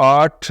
8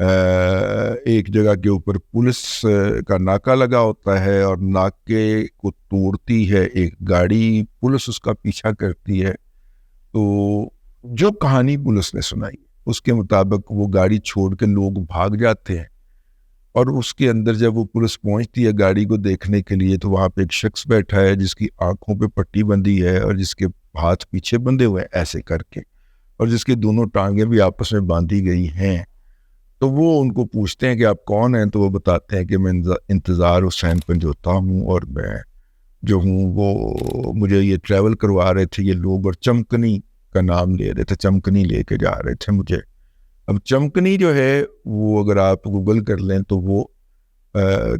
ایک جگہ کے اوپر پولیس کا ناکہ لگا ہوتا ہے اور ناکے کو توڑتی ہے ایک گاڑی، پولیس اس کا پیچھا کرتی ہے. تو جو کہانی پولیس نے سنائی اس کے مطابق وہ گاڑی چھوڑ کے لوگ بھاگ جاتے ہیں، اور اس کے اندر جب وہ پولیس پہنچتی ہے گاڑی کو دیکھنے کے لیے تو وہاں پہ ایک شخص بیٹھا ہے جس کی آنکھوں پہ پٹی بندھی ہے اور جس کے ہاتھ پیچھے بندھے ہوئے ہیں ایسے کر کے، اور جس کی دونوں ٹانگیں بھی آپس میں باندھی گئی ہیں. تو وہ ان کو پوچھتے ہیں کہ آپ کون ہیں، تو وہ بتاتے ہیں کہ میں انتظار حسین پنجوتا ہوں، اور میں جو ہوں وہ مجھے یہ ٹریول کروا رہے تھے یہ لوگ، اور چمکنی کا نام لے رہے تھے، چمکنی لے کے جا رہے تھے مجھے. اب چمکنی جو ہے وہ اگر آپ گوگل کر لیں تو وہ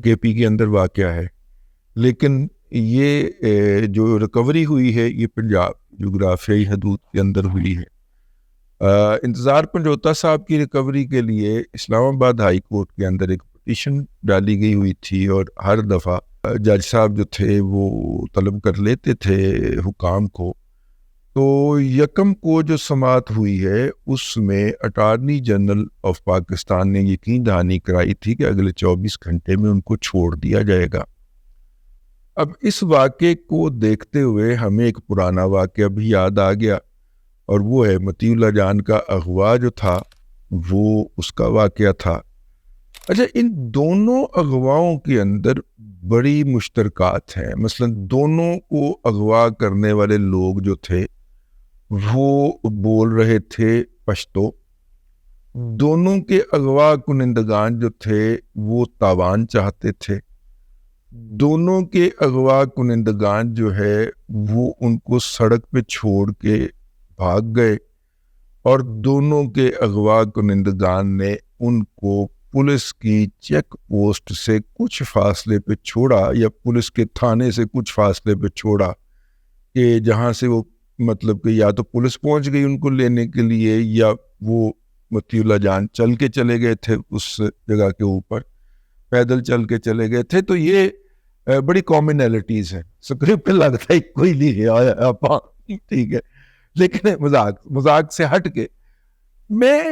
کے پی کے اندر واقع ہے، لیکن یہ جو ریکوری ہوئی ہے یہ پنجاب جغرافیائی حدود کے اندر ہوئی ہے. انتظار پنجوتا صاحب کی ریکوری کے لیے اسلام آباد ہائی کورٹ کے اندر ایک پٹیشن ڈالی گئی ہوئی تھی، اور ہر دفعہ جج صاحب جو تھے وہ طلب کر لیتے تھے حکام کو. تو یکم کو جو سماعت ہوئی ہے اس میں اٹارنی جنرل آف پاکستان نے یقین دہانی کرائی تھی کہ اگلے 24 گھنٹے میں ان کو چھوڑ دیا جائے گا. اب اس واقعے کو دیکھتے ہوئے ہمیں ایک پرانا واقعہ بھی یاد آ گیا، اور وہ ہے مطیع اللہ جان کا اغوا جو تھا وہ اس کا واقعہ تھا. اچھا، ان دونوں اغواؤں کے اندر بڑی مشترکات ہیں. مثلا دونوں کو اغوا کرنے والے لوگ جو تھے وہ بول رہے تھے پشتو، دونوں کے اغوا کنندگان جو تھے وہ تاوان چاہتے تھے، دونوں کے اغوا کنندگان جو ہے وہ ان کو سڑک پہ چھوڑ کے بھاگ گئے، اور دونوں کے اغوا کنندگان نے ان کو پولیس کی چیک پوسٹ سے کچھ فاصلے پہ چھوڑا، یا پولیس کے تھانے سے کچھ فاصلے پہ چھوڑا، کہ جہاں سے وہ مطلب کہ یا تو پولیس پہنچ گئی ان کو لینے کے لیے، یا وہ مطیع اللہ جان چل کے چلے گئے تھے اس جگہ کے اوپر، پیدل چل کے چلے گئے تھے. تو یہ بڑی کامنالٹیز ہیں. سکرپٹ پہ لگتا ہے کوئی نہیں گیا، ٹھیک ہے، لیکن مذاق سے ہٹ کے میں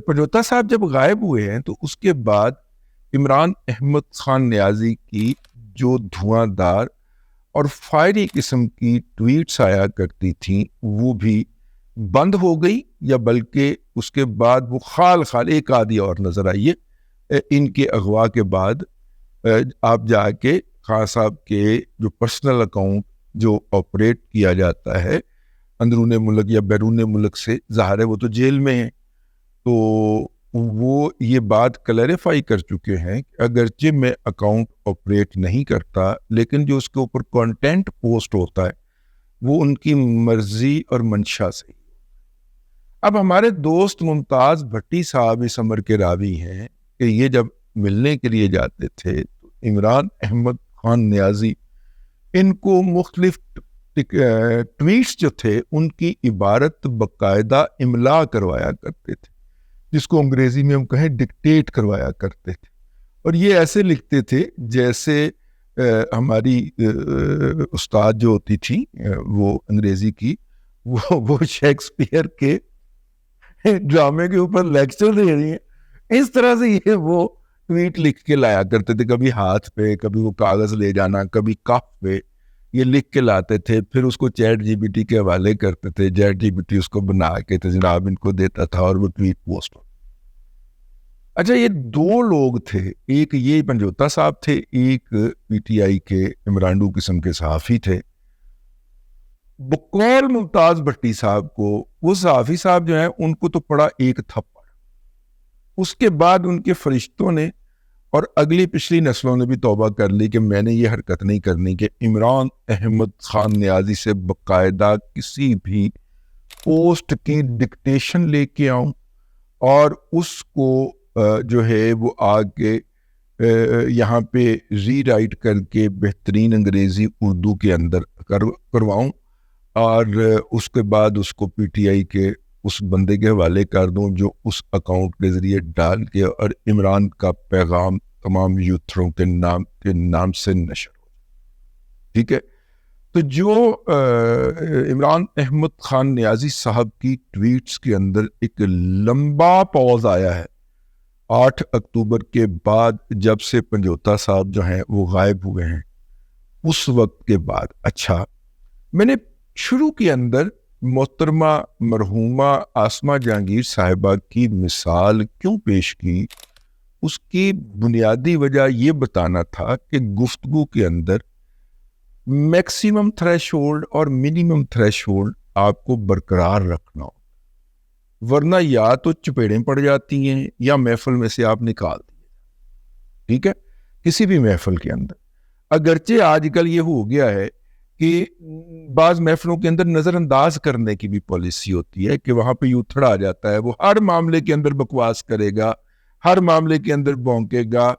پنجوتا صاحب جب غائب ہوئے ہیں تو اس کے بعد عمران احمد خان نیازی کی جو دھواں دار اور فائری قسم کی ٹویٹس آیا کرتی تھیں وہ بھی بند ہو گئی، یا بلکہ اس کے بعد وہ خال ایک آدھی اور نظر آئی ہے. ان کے اغوا کے بعد آپ جا کے خان صاحب کے جو پرسنل اکاؤنٹ جو آپریٹ کیا جاتا ہے اندرون ملک یا بیرون ملک سے، ظاہر ہے وہ تو جیل میں ہیں، تو وہ یہ بات کلیریفائی کر چکے ہیں کہ اگرچہ میں اکاؤنٹ آپریٹ نہیں کرتا لیکن جو اس کے اوپر کانٹینٹ پوسٹ ہوتا ہے وہ ان کی مرضی اور منشا سے. اب ہمارے دوست ممتاز بھٹی صاحب اس امر کے راوی ہیں کہ یہ جب ملنے کے لیے جاتے تھے تو عمران احمد خان نیازی ان کو مختلف ٹویٹس جو تھے ان کی عبارت باقاعدہ املا کروایا کرتے تھے، جس کو انگریزی میں ہم کہیں ڈکٹیٹ کروایا کرتے تھے، اور یہ ایسے لکھتے تھے جیسے ہماری استاد جو ہوتی تھی وہ انگریزی کی وہ شیکسپیئر کے ڈرامے کے اوپر لیکچر دے رہی ہیں، اس طرح سے یہ وہ ٹویٹ لکھ کے لایا کرتے تھے. کبھی ہاتھ پہ، کبھی وہ کاغذ لے جانا، کبھی کف پہ یہ لکھ کے لاتے تھے، پھر اس کو چیٹ جی پی ٹی کے حوالے کرتے تھے، چیٹ جی پی ٹی اس کو بنا کے جناب ان کو دیتا تھا اور وہ ٹویٹ پوسٹ. اچھا، یہ دو لوگ تھے، ایک یہ پنجوتا صاحب تھے، ایک پی ٹی آئی کے عمرانڈو قسم کے صحافی تھے. بقول ممتاز بھٹی صاحب کو، وہ صحافی صاحب جو ہیں ان کو تو پڑا ایک تھپڑ، اس کے بعد ان کے فرشتوں نے اور اگلی پچھلی نسلوں نے بھی توبہ کر لی کہ میں نے یہ حرکت نہیں کرنی کہ عمران احمد خان نیازی سے باقاعدہ کسی بھی پوسٹ کی ڈکٹیشن لے کے آؤں اور اس کو جو ہے وہ آگے یہاں پہ ری رائٹ کر کے بہترین انگریزی اردو کے اندر کرواؤں، اور اس کے بعد اس کو پی ٹی آئی کے اس بندے کے حوالے کر دوں جو اس اکاؤنٹ کے ذریعے ڈال کے اور عمران کا پیغام تمام یوتھروں کے نام سے نشر ہو. ٹھیک ہے، تو جو عمران احمد خان نیازی صاحب کی ٹویٹس کے اندر ایک لمبا پوز آیا ہے 8 اکتوبر کے بعد، جب سے پنجوتا صاحب جو ہیں وہ غائب ہوئے ہیں، اس وقت کے بعد، اچھا میں نے شروع کے اندر محترمہ مرحومہ آسمہ جہانگیر صاحبہ کی مثال کیوں پیش کی، اس کی بنیادی وجہ یہ بتانا تھا کہ گفتگو کے اندر میکسیمم تھریش ہولڈ اور منیمم تھریش ہولڈ آپ کو برقرار رکھنا ہو، ورنہ یا تو چپیڑیں پڑ جاتی ہیں یا محفل میں سے آپ نکال دیے. ٹھیک ہے، کسی بھی محفل کے اندر. اگرچہ آج کل یہ ہو گیا ہے کہ بعض محفلوں کے اندر نظر انداز کرنے کی بھی پالیسی ہوتی ہے کہ وہاں پہ یوتھڑ آ جاتا ہے، وہ ہر معاملے کے اندر بکواس کرے گا، ہر معاملے کے اندر بونکے گا،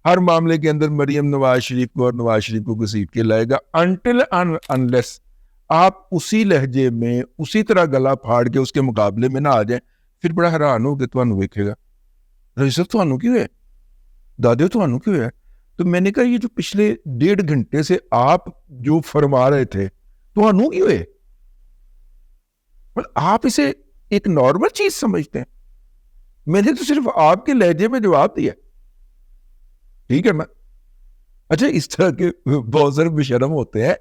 ہر معاملے کے اندر مریم نواز شریف کو اور نواز شریف کو گھسیٹ کے لائے گا، انٹل انلیس آپ اسی لہجے میں اسی طرح گلا پھاڑ کے اس کے مقابلے میں نہ آ جائیں. پھر بڑا حیران ہو کہ تمہیں ویکھے گا رئیس صاحب تمہیں کیوں ہے، دادے تمہیں کیوں ہے. تو میں نے کہا یہ جو پچھلے 1.5 گھنٹے سے آپ جو فرما رہے تھے تمہیں کیوں ہے، آپ اسے ایک نارمل چیز سمجھتے ہیں. میں نے تو صرف آپ کے لہجے میں جواب دیا. ٹھیک ہے میں اچھا اس طرح کے بہت سارے بشرم ہوتے ہیں،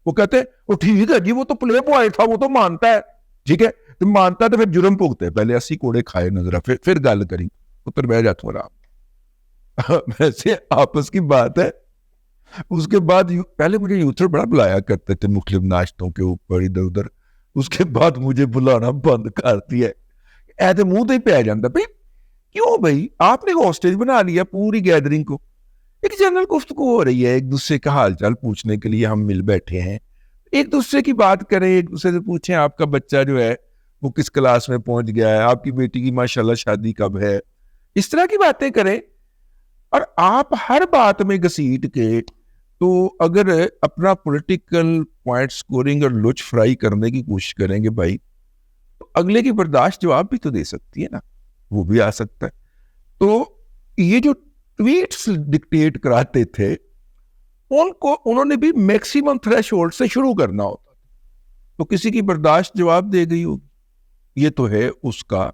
وہ کہتے ہیں وہ ٹھیک ہے جی وہ تو پلے بوائے تھا، وہ تو مانتا ہے. ٹھیک ہے تو مانتا ہے تو پھر جرم بھوگتے، پہلے 80 کوڑے کھائے نظر پھر گل کری پتر بہ جاتا ہوں آرام. ویسے آپس کی بات ہے. اس کے بعد پہلے مجھے یوتھر بڑا بلایا کرتے تھے مختلف ناشتوں کے اوپر ادھر ادھر، اس کے بعد مجھے بلانا بند کر دیا. ایسے منہ تو ہی پہ جاتا بھائی کیوں بھائی، آپ نے ہاسٹیج بنا لیا پوری گیدرنگ کو. ایک جنرل گفتگو ہو رہی ہے، ایک دوسرے کا حال چال پوچھنے کے لیے ہم مل بیٹھے ہیں، ایک دوسرے کی بات کریں، ایک دوسرے سے پوچھیں آپ کا بچہ جو ہے وہ کس کلاس میں پہنچ گیا ہے، آپ کی بیٹی کی ماشاءاللہ شادی کب ہے، اس طرح کی باتیں کریں. اور آپ ہر بات میں گھسیٹ کے تو اگر اپنا پولیٹیکل پوائنٹ سکورنگ اور لچ فرائی کرنے کی کوشش کریں گے بھائی، تو اگلے کی برداشت جواب بھی تو دے سکتی ہے نا، وہ بھی آ سکتا ہے. تو یہ جو ٹویٹس ڈکٹیٹ کراتے تھے انہوں نے بھی میکسیمم تھریش ہولڈ سے شروع کرنا ہوتا، تو کسی کی برداشت جواب دے گئی ہوگی. یہ تو ہے اس کا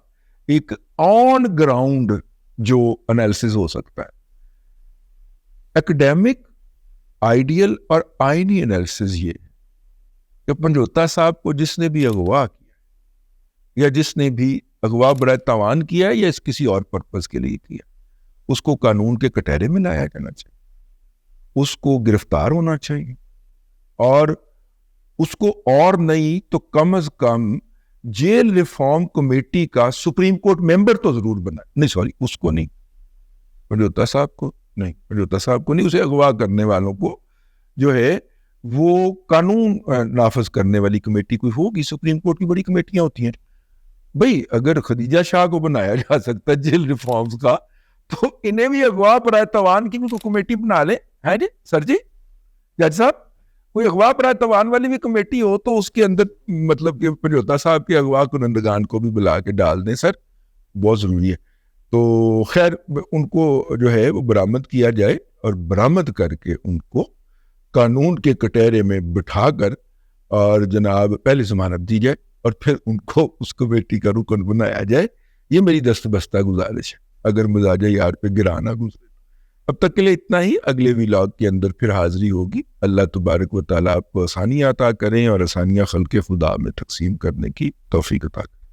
ایک آن گراؤنڈ جو انالیسز ہو سکتا ہے. ایکڈیمک آئیڈیل اور آئینی انالیسز یہ ہے کہ پنجوتا صاحب کو جس نے بھی اغوا کیا یا جس نے بھی اغوا برائے تاوان کیا یا اس کسی اور پرپز کے لیے کیا، اس کو قانون کے کٹہرے میں لایا جانا چاہیے، اس کو گرفتار ہونا چاہیے، اور اس کو اور نہیں تو کم از کم جیل ریفارم کمیٹی کا سپریم کورٹ ممبر تو ضرور بنا. نہیں سوری اس کو نہیں، پنجوتا صاحب کو نہیں، پنجوتا صاحب کو نہیں، اسے اغوا کرنے والوں کو جو ہے وہ قانون نافذ کرنے والی کمیٹی کوئی ہوگی. سپریم کورٹ کی بڑی کمیٹیاں ہوتی ہیں بھئی. اگر خدیجہ شاہ کو بنایا جا سکتا ہے جیل ریفارمز کا، تو انہیں بھی اغوا برائے تاوان کی کوئی کمیٹی بنا لیں. ہے جی سر جی جج صاحب، کوئی اغوا برائے تاوان والی بھی کمیٹی ہو تو اس کے اندر مطلب کہ پنجوتا صاحب کے اغوا کنندگان کو بھی بلا کے ڈال دیں سر، بہت ضروری ہے. تو خیر ان کو جو ہے وہ برآمد کیا جائے، اور برآمد کر کے ان کو قانون کے کٹہرے میں بٹھا کر اور جناب پہلے ضمانت دی جائے، اور پھر ان کو اس کمیٹی کا رکن بنایا جائے. یہ میری دست بستہ گزارش ہے، اگر مزاج یار پہ گرانا گزرے. اب تک کے لیے اتنا ہی، اگلے ولاگ کے اندر پھر حاضری ہوگی. اللہ تبارک و تعالیٰ آپ کو آسانیاں عطا کریں اور آسانیاں خلق خدا میں تقسیم کرنے کی توفیق عطا کریں.